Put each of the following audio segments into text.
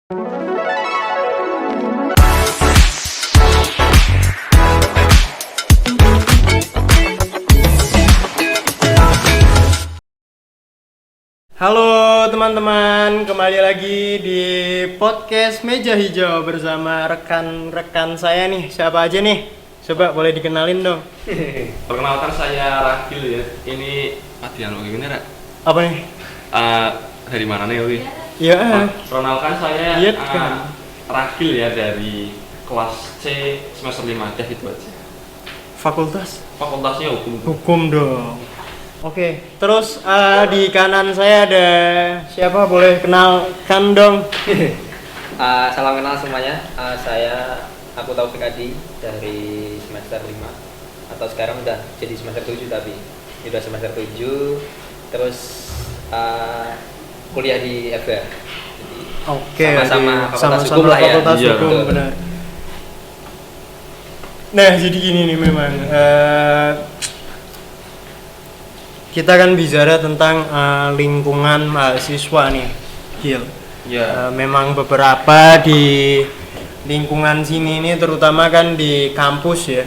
Halo teman-teman, kembali lagi di podcast Meja Hijau bersama rekan-rekan saya nih. Siapa aja nih? Coba boleh dikenalin dong. Perkenalkan saya Ragil ya. Ini Adiano gimana, Ra? Apa nih? Dari mana nih, Wi? Ya, Perkenalkan saya iya kan. Ragil ya dari kelas C semester 5 aja gitu aja. Fakultas Fakultasnya hukum. Hukum dong. Oke, terus di kanan saya ada siapa? Boleh kenalkan dong. Salam kenal semuanya. Aku Taufik Adi dari semester 5 atau sekarang udah jadi semester 7 tapi udah semester 7 terus kuliah di FBA. Oke, sama-sama fakultas sama-sama hukum lah ya. fakultas Iya, hukum, betul. benar. Nah, jadi gini nih memang kita kan bicara tentang lingkungan mahasiswa nih, Gil. Ya. Memang beberapa di lingkungan sini ini terutama kan di kampus ya.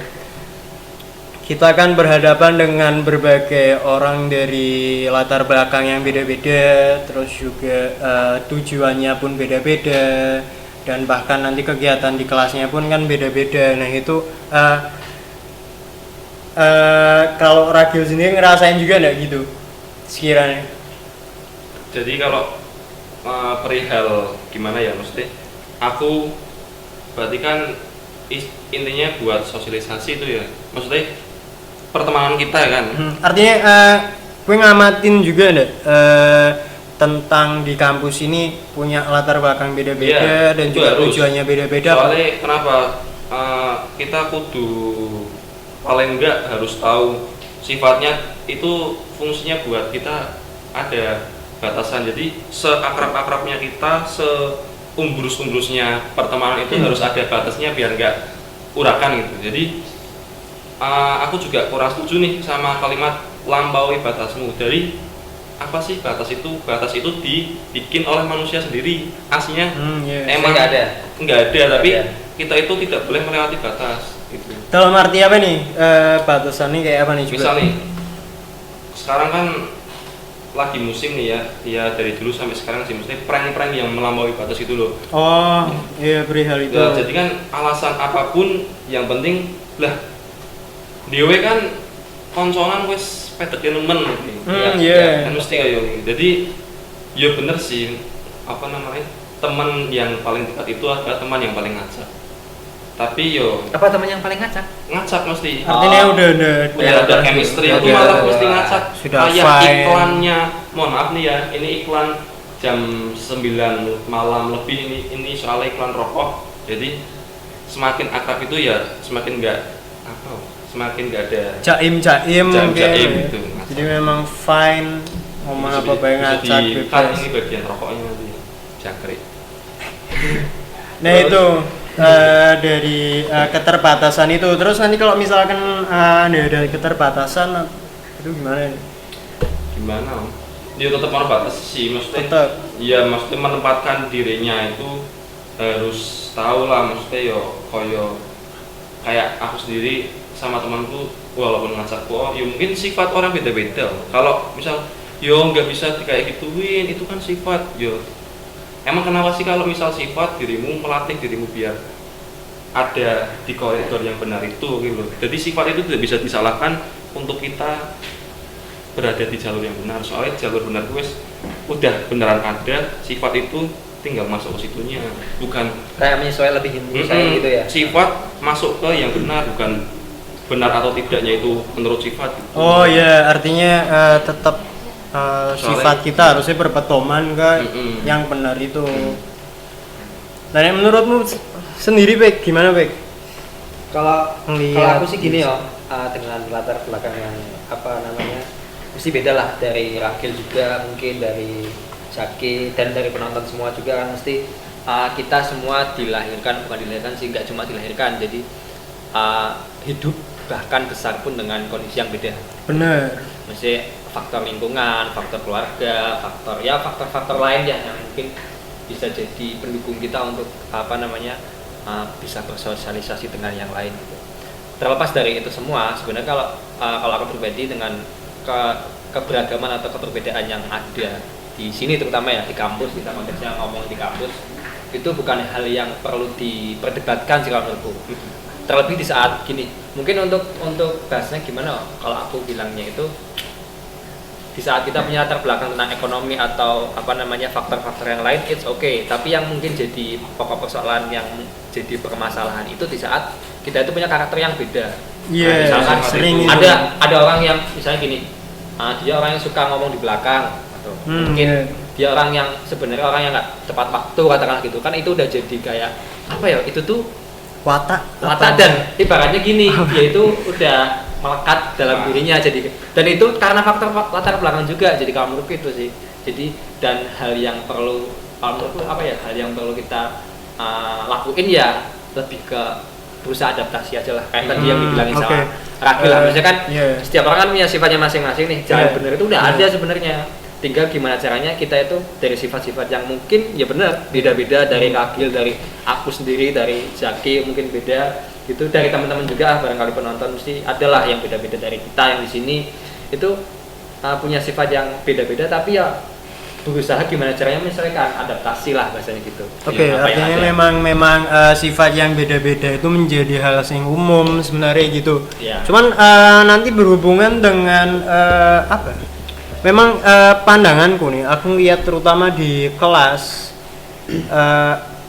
Kita kan berhadapan dengan berbagai orang dari latar belakang yang beda-beda, terus juga tujuannya pun beda-beda, dan bahkan nanti kegiatan di kelasnya pun kan beda-beda. Nah itu kalau Ragil sendiri ngerasain juga nggak gitu sekiranya? Jadi kalau perihal gimana ya, maksudnya aku berarti kan intinya buat sosialisasi itu ya. Maksudnya pertemanan kita kan. Artinya gue ngamatin juga nggak tentang di kampus ini punya latar belakang beda-beda, Iya, dan itu juga harus. tujuannya beda-beda. Soalnya kenapa kita kudu paling enggak harus tahu sifatnya itu fungsinya buat kita ada batasan. Jadi seakrab-akrabnya kita, seumbrus-umbrusnya pertemanan itu harus ada batasnya biar enggak urakan gitu. Jadi aku juga kurang setuju nih sama kalimat lampaui batasmu. Dari apa sih batas itu? Batas itu dibikin oleh manusia sendiri. Aslinya emang nggak ada, tapi kita itu tidak boleh melewati batas gitu. Dalam arti apa nih batasannya kayak apa nih juga? Misal nih, sekarang kan lagi musim nih ya dari dulu sampai sekarang sih, mesti prank-prank yang melampaui batas itu loh. Oh iya, perihal itu. Nah, jadi kan alasan apapun yang penting lah dewe kan konsonan wis pedeke nemen gitu. Iya. Kan mesti kayak gitu. Jadi ya bener sih, apa namanya, teman yang paling dekat itu adalah teman yang paling ngacak. Tapi yo Apa teman yang paling ngacak? ngacak mesti. Artinya udah Ada chemistry, itu Udah, malah mesti ngacak. sudah Kayak fine. iklannya, mohon maaf nih ya, ini iklan jam 9 malam lebih, ini soal iklan rokok. Jadi semakin akrab itu ya semakin semakin nggak ada jaim jaim kayak gitu. jadi memang fine ngomong apa baik ngacak kan bebas. ini bagian rokoknya nanti jangkrik. Nah itu dari keterbatasan itu. Terus nanti kalau misalkan dari keterbatasan itu gimana? Gimana? Dia tetap batas sih, maksudnya. Tetap. Iya, maksudnya menempatkan dirinya itu harus tahu lah, maksudnya koyo kayak aku sendiri sama temanku walaupun ngacak ya mungkin sifat orang beda-beda. Kalau misal nggak bisa kayak gituin, itu kan sifat emang kenapa sih kalau misal sifat dirimu melatih dirimu biar ada di koridor yang benar itu gitu. Jadi sifat itu tidak bisa disalahkan untuk kita berada di jalur yang benar. Soalnya jalur benar itu udah beneran ada, sifat itu tinggal masuk ke situnya, bukan Kayak menyesuaikan lebih gitu ya. Sifat masuk ke yang benar, bukan benar atau tidaknya itu menurut sifat gitu. Oh ya, artinya tetap sifat kita harusnya berpedoman ke yang benar itu. Nah, menurutmu sendiri, Bek, gimana, Bek? Kalau Ngeliat aku sih gini dengan latar belakang yang mesti beda lah dari Ragil juga, mungkin dari Zaki dan dari penonton semua juga kan mesti kita semua bukan dilahirkan sih, nggak cuma dilahirkan, jadi hidup bahkan besar pun dengan kondisi yang beda. Benar. Mesti faktor lingkungan, faktor keluarga, faktor lain ya yang mungkin bisa jadi pendukung kita untuk bisa bersosialisasi dengan yang lain gitu. Terlepas dari itu semua, sebenarnya kalau aku pribadi dengan keberagaman atau keperbedaan yang ada di sini, terutama ya di kampus, kita konteksnya ngomong di kampus, itu bukan hal yang perlu diperdebatkan sih kalau menurutku. Terlebih di saat gini, mungkin untuk bahasnya gimana kalau aku bilangnya itu, di saat kita punya latar belakang tentang ekonomi atau faktor-faktor yang lain, it's okay. Tapi yang mungkin jadi pokok persoalan yang jadi permasalahan itu di saat kita itu punya karakter yang beda. Iya, Misalkan sering ada orang yang misalnya gini, dia orang yang suka ngomong di belakang, atau mungkin dia orang yang sebenarnya orang yang nggak tepat waktu, katakanlah gitu kan, itu udah jadi kayak apa ya, itu tuh watak dan ibaratnya gini, dia itu udah melekat dalam dirinya, jadi dan itu karena faktor latar belakang juga. Jadi kalau menurutku itu sih, jadi dan hal yang perlu hal yang perlu kita lakuin ya lebih ke berusaha adaptasi aja lah, kayak tadi yang dibilangin sama Ragil lah. Maksudnya kan setiap orang kan punya sifatnya masing-masing nih, jalan bener itu udah ada sebenarnya, tinggal gimana caranya kita itu dari sifat-sifat yang mungkin ya benar beda-beda, dari Ragil, dari aku sendiri, dari Zaki mungkin beda gitu, dari teman-teman juga barangkali penonton mesti adalah yang beda-beda dari kita yang di sini itu punya sifat yang beda-beda, tapi ya berusaha gimana caranya menyelesaikan, adaptasi lah bahasanya gitu. Oke, artinya memang sifat yang beda-beda itu menjadi hal yang umum sebenarnya gitu. Ya. Cuman nanti berhubungan dengan memang pandanganku nih, aku lihat terutama di kelas,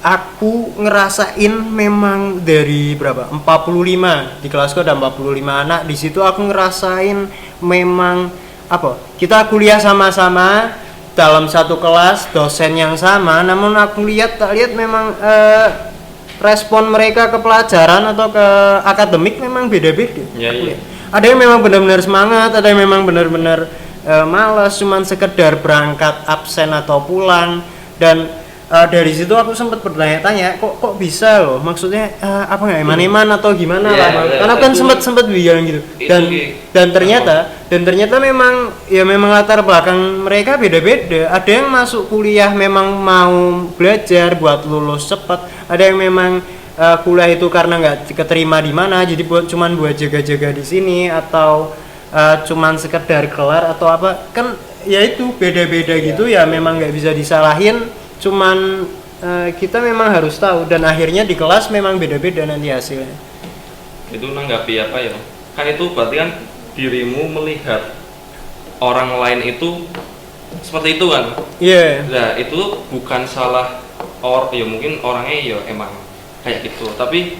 aku ngerasain memang dari berapa? 45 di kelasku ada 45 anak. Di situ aku ngerasain memang kita kuliah sama-sama dalam satu kelas, dosen yang sama, namun aku lihat memang respon mereka ke pelajaran atau ke akademik memang beda-beda. Iya. Ada yang memang benar-benar semangat, ada yang memang benar-benar malas, cuman sekedar berangkat absen atau pulang. Dan dari situ aku sempat bertanya-tanya, kok bisa loh, maksudnya eman-eman atau gimana lah, karena kan sempat bilang gitu. Dan ternyata memang latar belakang mereka beda-beda. Ada yang masuk kuliah memang mau belajar buat lulus cepat, ada yang memang kuliah itu karena nggak keterima di mana, jadi cuman buat jaga-jaga di sini, atau cuman sekedar kelar atau apa, kan ya itu beda-beda gitu ya, memang nggak bisa disalahin. Cuman kita memang harus tahu, dan akhirnya di kelas memang beda-beda nanti hasilnya. Itu nanggapi apa ya? Kan itu berarti kan dirimu melihat orang lain itu seperti itu kan? Iya. Nah itu bukan salah ya mungkin orangnya ya emang kayak gitu. Tapi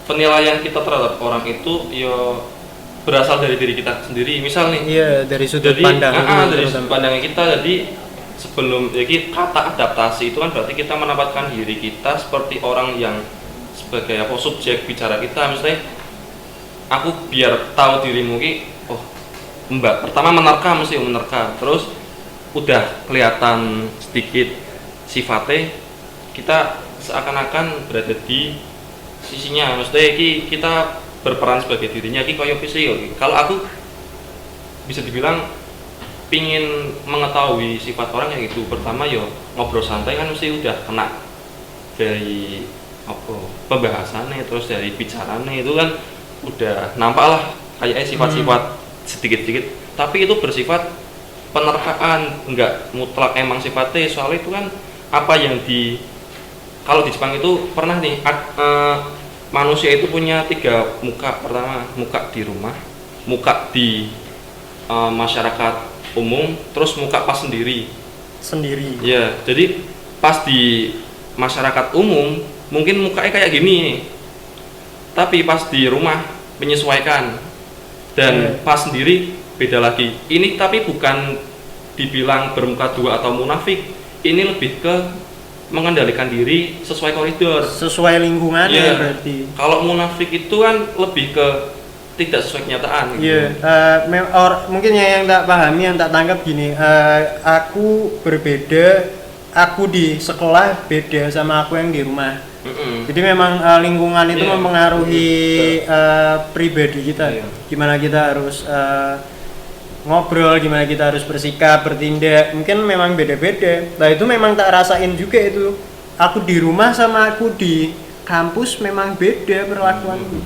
penilaian kita terhadap orang itu ya berasal dari diri kita sendiri. Misal nih. Iya, dari sudut pandang. Dari sudut pandangnya kita. Jadi sebelum kata adaptasi itu kan berarti kita menempatkan diri kita seperti orang yang sebagai subjek bicara kita. Misalnya aku biar tahu dirimu mbak, pertama menerka, terus udah kelihatan sedikit sifatnya, kita seakan-akan berada di sisinya. Maksudnya kita berperan sebagai dirinya koyo kalau aku bisa dibilang pingin mengetahui sifat orang yang itu, pertama ngobrol santai kan mesti udah kena dari pembahasannya, terus dari bicaranya itu kan udah nampak lah kayaknya sifat-sifat sedikit-sedikit, tapi itu bersifat penerkaan, enggak mutlak emang sifatnya. Soalnya itu kan apa yang kalau di Jepang itu pernah nih manusia itu punya 3 muka. Pertama muka di rumah, muka di masyarakat umum, terus muka pas sendiri. Ya, jadi pas di masyarakat umum mungkin mukanya kayak gini, tapi pas di rumah menyesuaikan, dan pas sendiri beda lagi. Ini tapi bukan dibilang bermuka 2 atau munafik, ini lebih ke mengendalikan diri sesuai koridor, sesuai lingkungannya. Berarti kalau munafik itu kan lebih ke tidak sesuai kenyataan gitu. Mungkin yang tak pahami, yang tak tangkap gini, aku berbeda, aku di sekolah beda sama aku yang di rumah. Jadi memang lingkungan itu mempengaruhi pribadi kita. Gimana kita harus ngobrol gimana kita harus bersikap, bertindak, mungkin memang beda-beda. Nah itu memang tak rasain juga itu. Aku di rumah sama aku di kampus memang beda perlakuanku.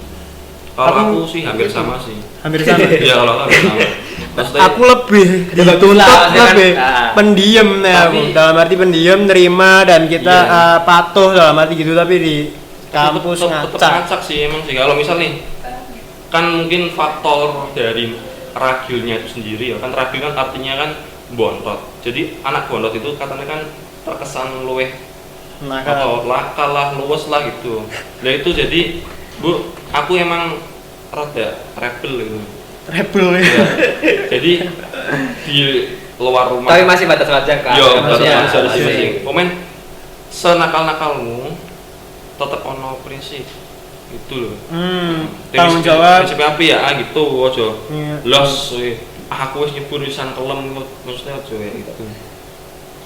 Kalau aku sih hampir sama sih. Hampir sama. Iya, kalau aku hampir sama. Maksudnya Aku lebih dituntut lebih pendiam nih aku. Dalam arti pendiam, nerima dan kita patuh dalam arti gitu, tapi di kampus tetep ngacak. ngacak sih emang sih. Kalau misal nih kan mungkin faktor dari ragilnya itu sendiri ya kan, ragil kan artinya kan bontot. Jadi anak bontot itu katanya kan terkesan luweh atau nakal lah, luwes lah gitu. Nah itu jadi Bu, aku emang rada rebel gitu. Rebel ya. Ya. Jadi di luar rumah. Tapi masih batas wajar kan? Yo, Maksudnya, batas masih. masing. Komen senakal-nakalmu tetap ono prinsip gitu loh. Tanggung jawab. Prinsip apa ya gitu aja. Iya. Los aku wis nyebur wisan kelem maksudnya aja ya gitu.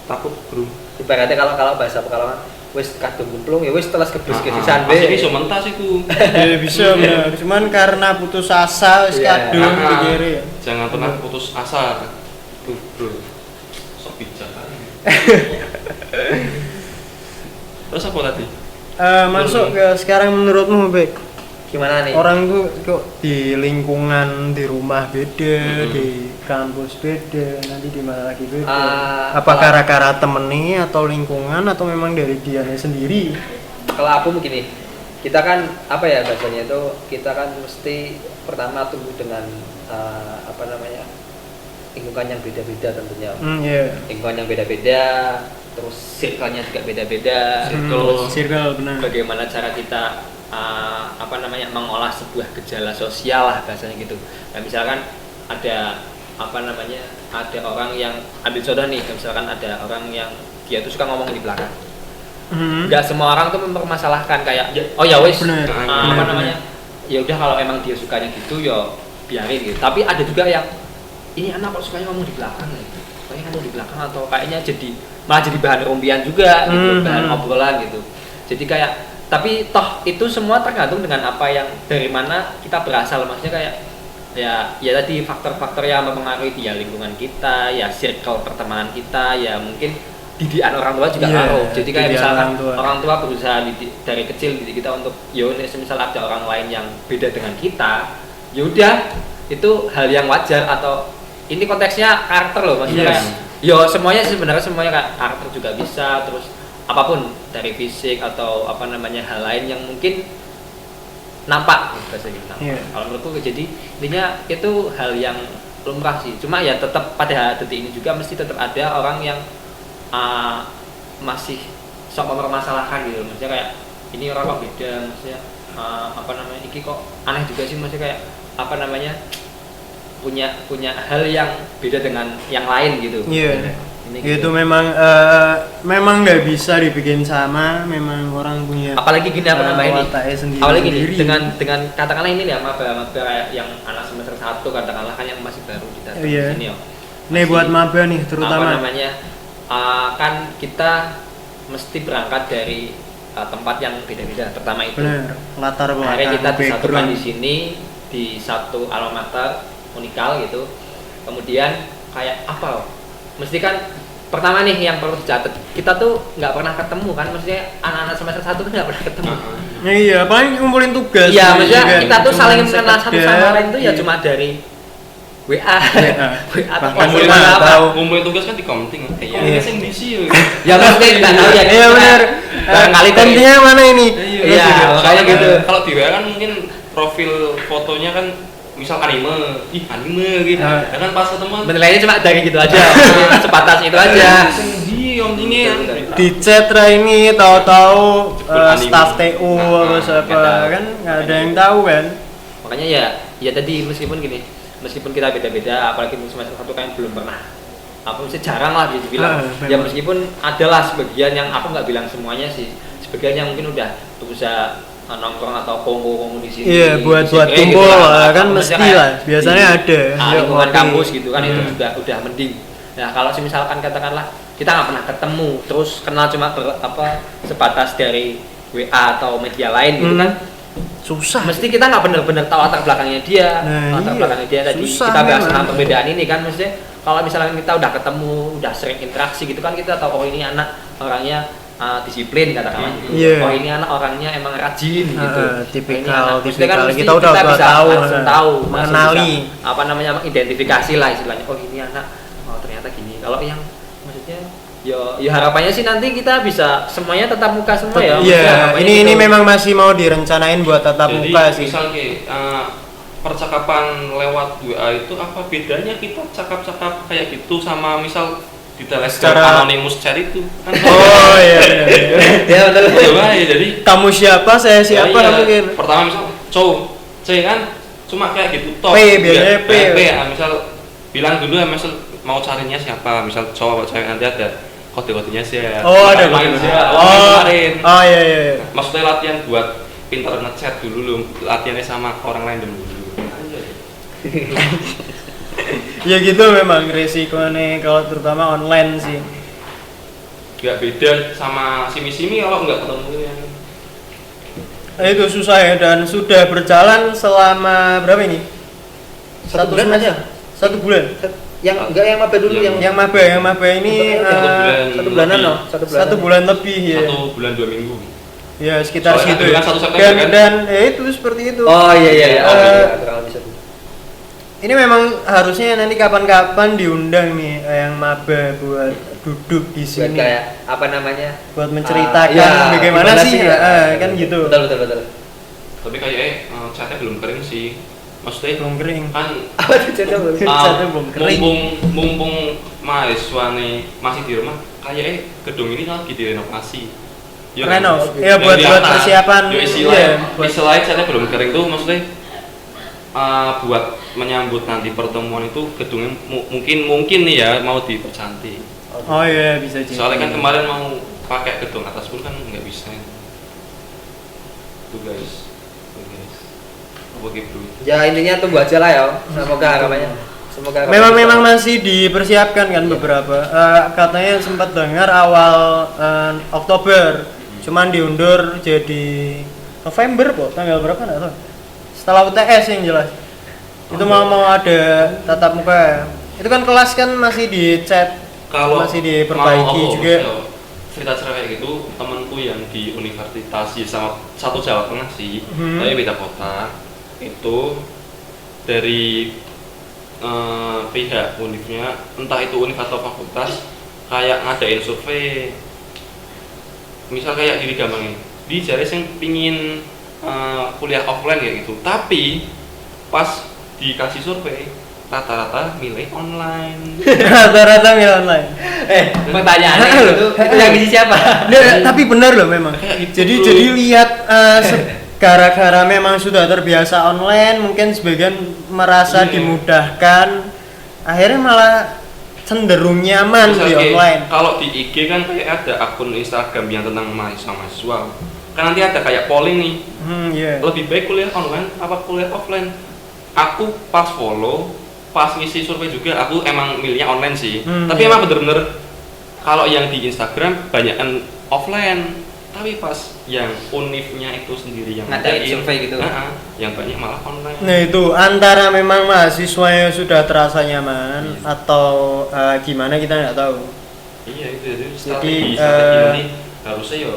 Takut bro. Ibaratnya kalau bahasa Pekalongan wis kadung gemplung ya wis telas keblus ke sisan Masih iso mentas iku. Ya bisa benar. Cuman karena putus asa wis Iya. kadung pikir ya. Jangan pernah putus asa. Tuh, bro. Sok bijak. Terus apa tadi? Masuk ke sekarang menurutmu, Bek? Gimana nih? Orang tuh kok di lingkungan di rumah beda, di kampus beda, nanti di mana lagi beda. Apa gara-gara temennya atau lingkungan atau memang dari dianya sendiri? Kalau aku mungkin nih, kita kan apa ya bahasanya itu, kita kan mesti pertama tumbuh dengan apa namanya, lingkungan yang beda-beda tentunya. Iya. Lingkungan yang beda-beda, terus circle-nya juga beda-beda. Circle benar. Bagaimana cara kita apa namanya mengolah sebuah gejala sosial lah bahasanya gitu. Nah, misalkan ada apa namanya, ada orang yang ambil contoh nih, misalkan ada orang yang dia tuh suka ngomong di belakang. Nggak semua orang tuh mempermasalahkan kayak oh ya wes apa namanya, ya udah kalau emang dia sukanya gitu ya biarin gitu. Tapi ada juga yang ini anak kok sukanya ngomong di belakang gitu, sukanya ngomong di belakang atau kayaknya malah jadi bahan rumpian juga gitu, bahan obrolan gitu. Jadi kayak tapi toh itu semua tergantung dengan apa yang dari mana kita berasal, maksudnya kayak ya tadi faktor-faktor yang mempengaruhi ya lingkungan kita, ya circle pertemanan kita, ya mungkin didikan orang tua juga ngaruh. Jadi kayak misalkan orang tua berusaha dari kecil didik kita untuk misal ada orang lain yang beda dengan kita, ya udah itu hal yang wajar, atau ini konteksnya karakter loh, maksudnya kayak yo semuanya kayak karakter juga bisa, terus apapun dari fisik atau apa namanya hal lain yang mungkin nampak bahasa gitu. Kalau menurutku jadi intinya itu hal yang lumrah sih. Cuma ya tetap pada detik ini juga mesti tetap ada orang yang masih sok mempermasalahkan gitu. Maksudnya kayak ini orang kok beda, maksudnya apa namanya ini kok aneh juga sih, maksudnya kayak apa namanya punya hal yang beda dengan yang lain gitu. Ini gitu. Memang nggak bisa dibikin sama, memang orang punya apalagi gini apa namanya ini apalagi gini dengan katakanlah ini ya maba yang anak semester 1 katakanlah kan yang masih baru kita sini ini buat maba nih terutama apa namanya kan kita mesti berangkat dari tempat yang beda-beda, pertama itu latar belakang akhirnya kita disatukan di sini di satu alma mater unikal gitu. Kemudian kayak apa mesti kan pertama nih yang perlu dicatat, kita tuh nggak pernah ketemu kan, maksudnya anak-anak semester 1 kan nggak pernah ketemu. Iya, paling ngumpulin tugas. Iya, maksudnya kita tuh saling kenal satu sama lain tuh ya cuma dari WA atau ngumpulin tugas kan di counting. Iya, sing diisi ya maksudnya nggak tahu ya. Iya benar. Barangkali tentunya mana ini? Iya, makanya gitu. Kalau di WA kan mungkin profil fotonya kan misal anime gitu. Ya kan pas ketemu menilainya cuma dari gitu aja. Sebatas itu aja. Ini di chat ini tahu-tahu staff TU atau siapa kan nggak ada yang tahu kan. Makanya ya tadi meskipun kita beda-beda, apalagi semester 1 kan belum pernah mesti jarang lah dibilang. Ya meskipun adalah sebagian yang aku nggak bilang semuanya sih, sebagian yang mungkin udah berusaha nongkrong atau kongko di sini. Iya, buat kumpul gitu kan mesti lah. Biasanya ada. Lingkungan kampus gitu kan itu juga udah mending. Nah, kalau misalkan katakanlah kita nggak pernah ketemu, terus kenal cuma sebatas dari WA atau media lain gitu kan. susah. Mesti kita nggak benar-benar tahu latar belakangnya dia, Nah, latar iya. belakangnya dia tadi. Susah Kita bahas memang. tentang perbedaan ini kan, maksudnya kalau misalnya kita udah ketemu, udah sering interaksi gitu kan, kita tahu oh ini anak orangnya disiplin katakanlah gitu. Iya. Oh ini anak orangnya emang rajin gitu. Tipikal, Maksudnya kan mesti kita udah bisa tahu, langsung tahu, langsung mengenali. bisa, apa namanya, identifikasi lah istilahnya. Oh ini anak, oh ternyata gini. Kalau yang maksudnya ya harapannya sih nanti kita bisa semuanya tatap muka semua ya. Maksudnya Iya, harapannya ini gitu. memang masih mau direncanain buat tatap Jadi muka sih. misal percakapan lewat WA itu apa bedanya kita cakap-cakap kayak gitu sama misal di Telegram Secara- anonymous chat itu kan? Oh iya. Ya betul. Coba ya jadi Kamu siapa? Saya siapa? ya, iya. Mungkin. Pertama misal C kan cuma kayak gitu toh. P, biasanya P. Misal bilang dulu ya misal mau carinya siapa, misal cowok atau cewek, nanti ada kode-kodenya sih ya. Oh ada main begitu. sih ya. Oh, Kemarin. oh iya iya. Maksudnya latihan buat pintar ngechat dulu lu, latihannya sama orang lain dulu. Ya gitu memang resikonya kalau terutama online sih. Gak beda sama simi-simi kalau nggak ketemu ya. Itu susah ya, dan sudah berjalan selama berapa ini? Satu bulan semester? aja. 1 bulan. Yang enggak yang maba dulu yang Yang maba ini Satu bulan 1 bulanan lebih. loh, 1 bulan. 1 bulan lebih ya. 1 bulan 2 minggu. Ya sekitar Soalnya situ kan ya. kan 1 September kan? Dan ya itu seperti itu. Oh iya iya iya. Eh, Kurang lebih satu. Ini memang harusnya nanti kapan-kapan diundang nih yang maba buat duduk di Buat sini kayak apa namanya? buat menceritakan ya, bagaimana sih ya, kan gitu. Betul betul betul. Tapi kayak chatnya belum kering sih. Maksudnya Belum kering. kan Apa tuh cocok belum? Chatnya belum kering. mumpung mahasiswa nih masih di rumah, kayaknya gedung ini lagi direnovasi. Renov. kan? Ya buat Yang di atas. persiapan. Ya istilahnya, Iya, buat- istilahnya chatnya belum kering tuh maksudnya buat menyambut nanti pertemuan itu gedungnya mungkin nih ya mau dipercantik. Oh iya bisa jadi. Soalnya kan kemarin mau pakai gedung atas pun kan nggak bisa. Tuh guys. Apa gitu? Ya intinya tunggu aja lah ya. Semoga harapannya. Semoga harapannya Memang bisa. masih dipersiapkan kan Iya. beberapa. Katanya sempat dengar awal Oktober, cuman diundur jadi November kok, tanggal berapa nggak tahu. Setelah UTS yang jelas. Itu mau ada tatap muka. Itu kan kelas kan masih dicat, Kalau masih diperbaiki juga. cerita-cerita kayak gitu temanku yang di universitas sih sama satu Jawa Tengah sih, Hmm. tapi beda kota itu dari pihak univnya, entah itu univ atau fakultas, kayak ngadain survei. Misal kayak gini gampangnya, di jari yang pingin kuliah offline kayak gitu, tapi pas dikasih survei rata-rata milih online. Rata-rata milih online. Pertanyaannya itu yang isi siapa? Nggak, tapi benar loh memang. Kayak gitu, bro. Jadi lihat gara-gara memang sudah terbiasa online, mungkin sebagian merasa Iya. dimudahkan, akhirnya malah cenderung nyaman Misal di kayak online. kalau di IG kan kayak ada akun Instagram yang tentang mahasiswa. Kan nanti ada kayak polling nih, Iya. lebih baik kuliah online apa kuliah offline. Aku pas follow, pas ngisi survei juga, aku emang milihnya online sih. Tapi Iya. emang bener-bener kalau yang di Instagram banyakan offline. Tapi pas yang univnya itu sendiri yang Ngadain ngadain, survei gitu. yang banyak malah online. Nah itu antara memang mahasiswa yang sudah terasa nyaman atau gimana kita nggak tahu. Iya itu jadi Jadi, strategi nanti harusnya yo.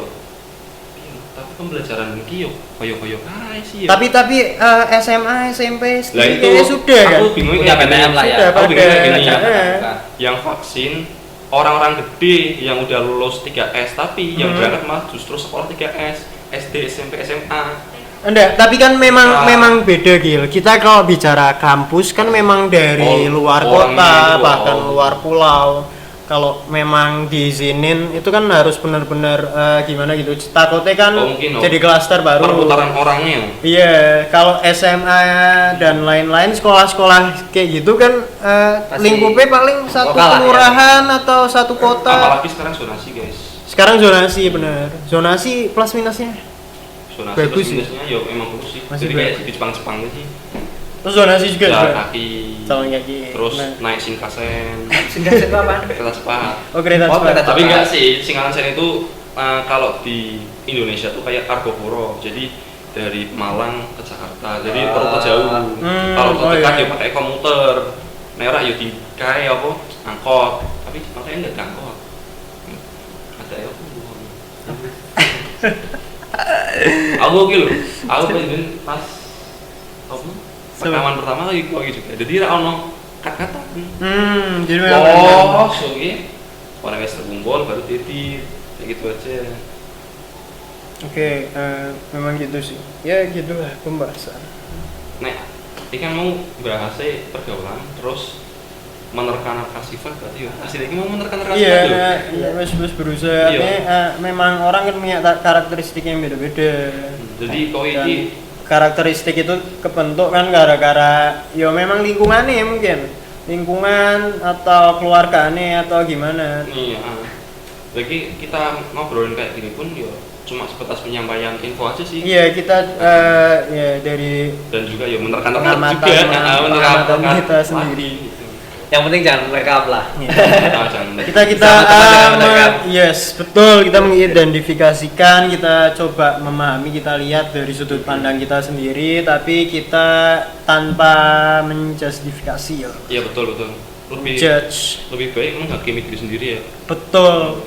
Iya, tapi pembelajaran mungkin yo koyo-koyo kae sih. Tapi SMA, SMP, Lah itu kayaknya sudah kan. aku bingung Udah kayak gini. PTM lah ya. Sudah Aku bingung kayak pada gini. acara. Yang vaksin orang-orang gede yang udah lulus 3S tapi yang berangkat malah justru sekolah 3S, SD, SMP, SMA. Enggak, tapi kan memang Nah. memang beda Gil. Kita kalau bicara kampus kan memang dari luar orangnya kota, itu, bahkan luar pulau. Kalau memang diizinin itu kan harus benar-benar gimana gitu. Takutnya kan Mungkin, jadi klaster baru. perputaran orangnya. Iya, kalau SMA dan lain-lain sekolah-sekolah kayak gitu kan Pasti lingkupnya paling satu lokal lah ya. kelurahan atau satu kota. Apalagi sekarang zonasi guys. Sekarang zonasi bener. Zonasi plus minusnya. Zonasi Bagus terus sih. minusnya yo emang bagus sih. Masih Jadi kayak bagus. di Jepang-Jepang sih. Terus zonasi juga. Jalan juga. kaki. Jalan kaki. Terus Nah. naik Shinkansen, Singkat itu apa? kereta cepat. Oh kereta Oh, cepat. kereta Tapi cepat. enggak sih, Shinkansen itu kalau di Indonesia tuh kayak Argopuro. Jadi dari Malang ke Jakarta. Jadi perlu jauh. Kalau oh dekat iya. ya pakai komuter. Merah ya dikai apa angkot. Tapi makanya enggak ada angkot. Ada ya aku oke loh. Aku pengen pas apa? Pertemuan pertama lagi juga. Jadi ra ono kata-kata. Jadi Oh, so ini orang wis terkumpul baru titik kayak gitu aja. Oke, memang gitu sih. Ya gitulah pembahasan. Nek, ini kan mau bahasnya pergaulan, terus menerka-nerka sifat berarti ya. Asli ini mau menerka-nerka sifat Iya, loh. iya, wes berusaha. Iya. Memang orang kan punya karakteristik yang beda-beda. Jadi kau Dan ini karakteristik itu kebentuk kan gara-gara ya memang lingkungannya mungkin. Lingkungan atau keluarganya atau gimana. nih, lagi kita ngobrolin kayak gini pun ya cuma sebatas penyampaian info aja sih. Iya, kita ya dari Dan juga ya menerka-nerka pengamatan- juga, pengamatan kita sendiri. Gitu. Yang penting jangan merekam lah. Jangan. kita Sama teman jangan menerkam. yes betul, kita mengidentifikasikan, kita coba memahami, kita lihat dari sudut pandang kita sendiri, tapi kita tanpa menjustifikasi ya, Iya betul. Lebih judge. lebih baik menghakimi diri sendiri ya. Betul,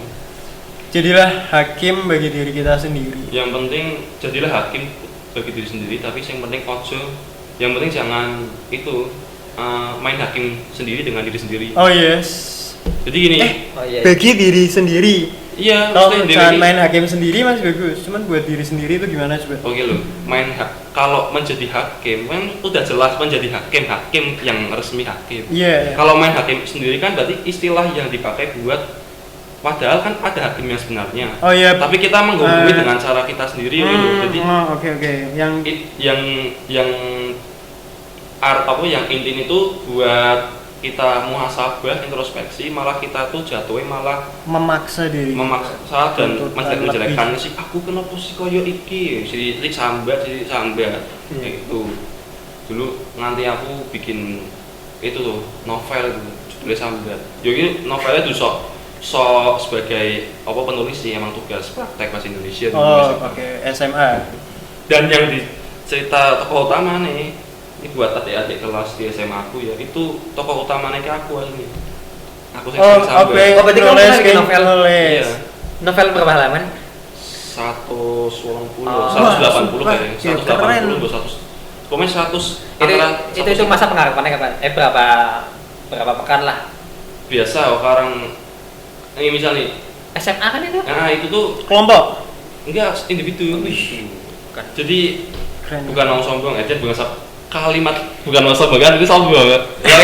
jadilah hakim bagi diri kita sendiri. Yang penting jadilah hakim bagi diri sendiri, tapi yang penting yang penting jangan itu main hakim sendiri dengan diri sendiri. Oh yes, Jadi gini, Oh iya. bagi diri sendiri. iya, Kalau maksudnya jangan diri- main hakim sendiri masih bagus, cuman buat diri sendiri itu gimana coba? Oke loh, kalau menjadi hakim kan udah jelas menjadi hakim yang resmi hakim. Iya. Kalau main hakim sendiri kan berarti istilah yang dipakai buat, padahal kan ada hakim yang sebenarnya. Oh iya. Tapi kita menghubungi dengan cara kita sendiri loh. Jadi oke. Yang yang yang inti itu buat kita muhasabah, introspeksi, malah kita tuh jatuhnya malah memaksa diri. memaksa dan Tuntutan menjelek-jelekan sih aku kenapa sih koyo iki sidik sambat kayak gitu. Dulu nganti aku bikin itu tuh novel judulnya sambat. Jadi novelnya tuh sok sebagai apa penulis sih, emang tugas praktek bahasa Indonesia dulu SMA. Oke, SMA. Dan yang di cerita tokoh utama nih, ini buat adik-adik kelas di SMA aku ya, itu tokoh utamanya kayak aku ini. Aku sing Oh, sambat. oke. Oh, berarti kamu Nulis pernah bikin kayak novel? nulis. Iya. Novel berapa halaman? 180, Oh, 180 wah, kayaknya, sumpah. 180 atau 100. Pokoknya 100 antara Itu masa pengharapannya kapan? Berapa pekan lah? biasa orang ini misal nih. SMA kan itu? Nah, itu tuh Kelompok. enggak individu. Bukan. Jadi Keren. bukan mau sombong aja, kalimat bukan mau sombong kan, itu sombong. Ya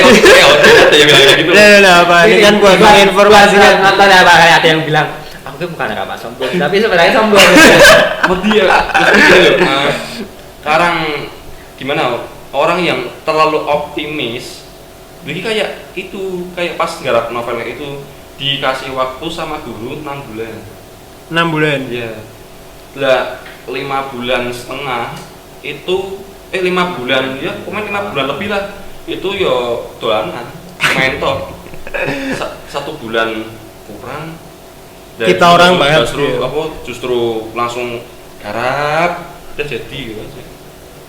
gitu ya, yang bilang kayak gitu. Nah, apa ini kan buat menginformasikan. Nonton apa kayak ada yang bilang aku tuh bukan apa sombong, tapi sebenarnya sombong. Sama dia. Terus gitu. Sekarang gimana? Orang yang terlalu optimis, jadi kayak itu, kayak pas garap novelnya itu dikasih waktu sama guru 6 bulan. 6 bulan. Iya. Lah 5 bulan setengah itu 5 bulan ya, pokoknya 5 bulan lebih lah. Itu yo dolanan, main toh. 1 bulan kurang. Dan Kita orang banget, justru iya. justru langsung garap dan jadi gitu aja.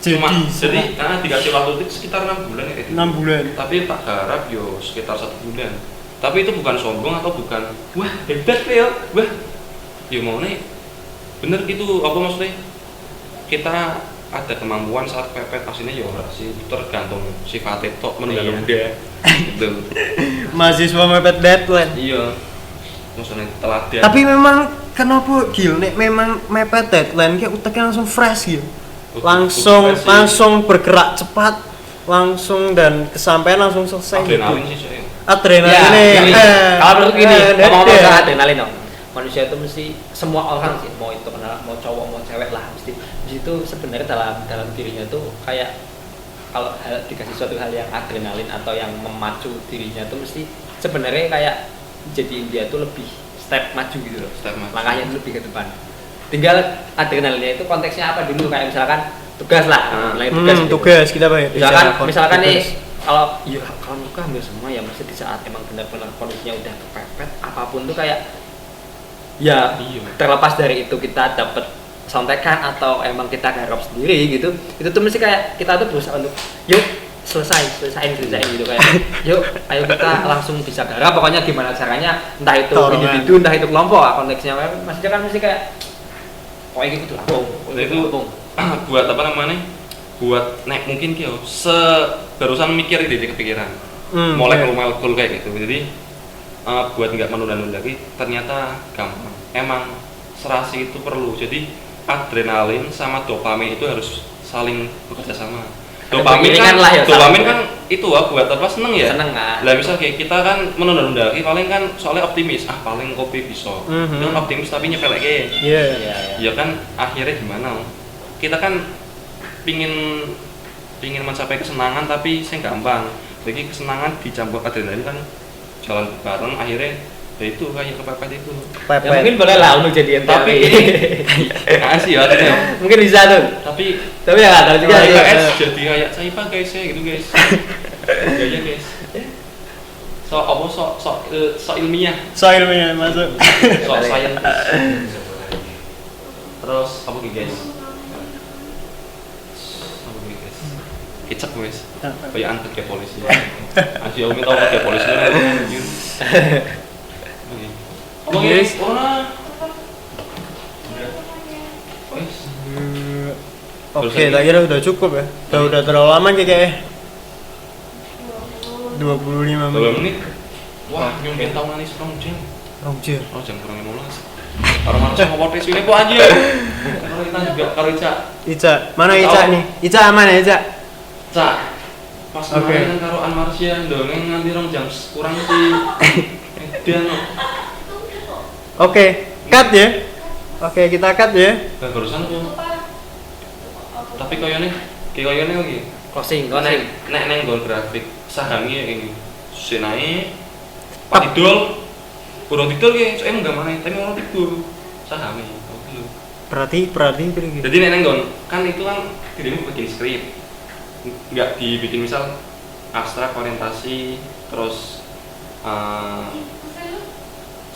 Jadi dikasih waktu itu sekitar 6 bulan ya kayak gitu. 6 bulan. Tapi tak garap yo sekitar 1 bulan. Tapi itu bukan sombong atau bukan wah hebat ya, wah yo mau nih bener gitu, apa maksudnya kita ada kemampuan saat pepet aslinya ya ora sih, tergantung sifatnya tok menunda-nunda gitu. Mahasiswa mepet deadline. Iya, maksudnya teladan. Tapi memang kenapa Gil nek memang mepet deadline kayak uteknya langsung fresh gitu. Langsung bergerak cepat, langsung dan kesampaian langsung selesai adrenalin gitu. sih saya. Adrenalin gini. Kalau menurut gini, ngomong-ngomong dede. soal adrenalin dong. Manusia itu mesti, semua orang sih, mau itu kenal, mau cowok mau cewek lah, mesti di situ sebenarnya dalam dirinya tuh kayak kalau dikasih suatu hal yang adrenalin atau yang memacu dirinya tuh mesti sebenarnya kayak jadiin dia tuh lebih step maju gitu loh. Step maju. Langkahnya tuh lebih ke depan. Tinggal adrenalinnya itu konteksnya apa dulu, kayak misalkan tugas lah, mulai tugas. gitu. Tugas kita banyak. Misalkan nih kalau muka hampir semua ya mesti di saat emang benar-benar kondisinya udah kepepet apapun tuh kayak ya Iya. terlepas dari itu kita dapat sontekan atau emang kita garap sendiri gitu, itu tuh mesti kayak kita tuh berusaha untuk yuk selesaiin gitu kayak yuk ayo kita langsung bisa garap, pokoknya gimana caranya, entah itu individu entah itu kelompok konteksnya maksudnya kan mesti kayak pokoknya gitu langsung itu buat apa namanya, buat nek mungkin kyo barusan mikir di kepikiran molekul kayak gitu, jadi buat nggak menunda-nunda lagi ternyata gampang, emang serasi itu perlu, jadi adrenalin sama dopamin itu harus saling bekerja sama. Dopamin kan, dopamin kan itu buat apa, seneng ya. Seneng kan. Lah misal kayak kita kan menunda-nunda, paling kan soalnya optimis, paling kopi bisa. Kan optimis tapi nyepelek ya kan akhirnya gimana? Kita kan pingin mencapai kesenangan tapi saya gampang. Jadi kesenangan dicampur adrenalin kan jalan bareng, akhirnya ya itu kayak kepepet itu. Ya mungkin boleh lah untuk jadi tapi kasih ya mungkin bisa tuh, tapi ya nggak tahu juga guys, jadi kayak saya guys ya gitu guys. Ya guys, so ilmiah masuk so scientist. Terus apa guys, kecap guys, kayak angkat ke polisi. Asli Umi tahu ke polisi kan? Guys, oke, tak kira udah cukup ya. Udah terlalu lama kayaknya. 25 menit. Wah, nyumbin tahu nangis rong jam. Oh, jam kurang 15. Orang manusia mau podcast ini kok aja. Kalau kita juga kalau Ica, mana Ica nih? Ica aman ya, Ica? Cak. Pas kemarin karo Anmarsya ndongeng nganti rong jam kurang iki. Edan. Oke, cut ya. Oke, kita cut ya. Barusan tuh. Tapi koyone lagi. Closing. Nek neng gon grafik sahamnya ini. Senai Pak Idol. Kurang tidur ki, soalnya enggak mana, tapi orang tidur. Sahamnya. Berarti gitu. Jadi nek neng gon kan itu kan dirimu bikin skrip. Enggak dibikin misal abstrak orientasi terus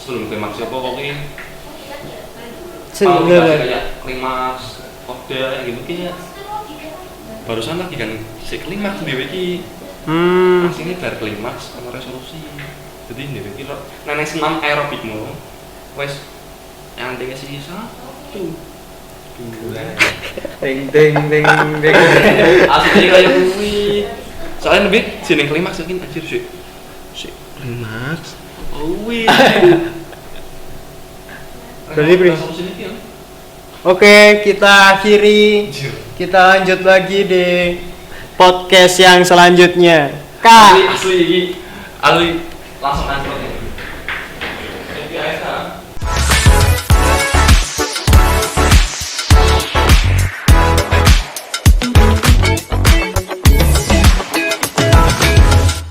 sebelum klimaks apa pokoknya kayak klimaks kode gitu kayak barusan lagi kan si klimaks dewe ki aslinya dari klimaks sama resolusi, jadi dewe ki nenek senam aerobikmu wes yang tinggal sih satu ding asli kayak kuwi soalnya lebih sini klimaks yakin anjir sih klimaks wih. Oke, kita akhiri. Kita lanjut lagi di podcast yang selanjutnya. Asli langsung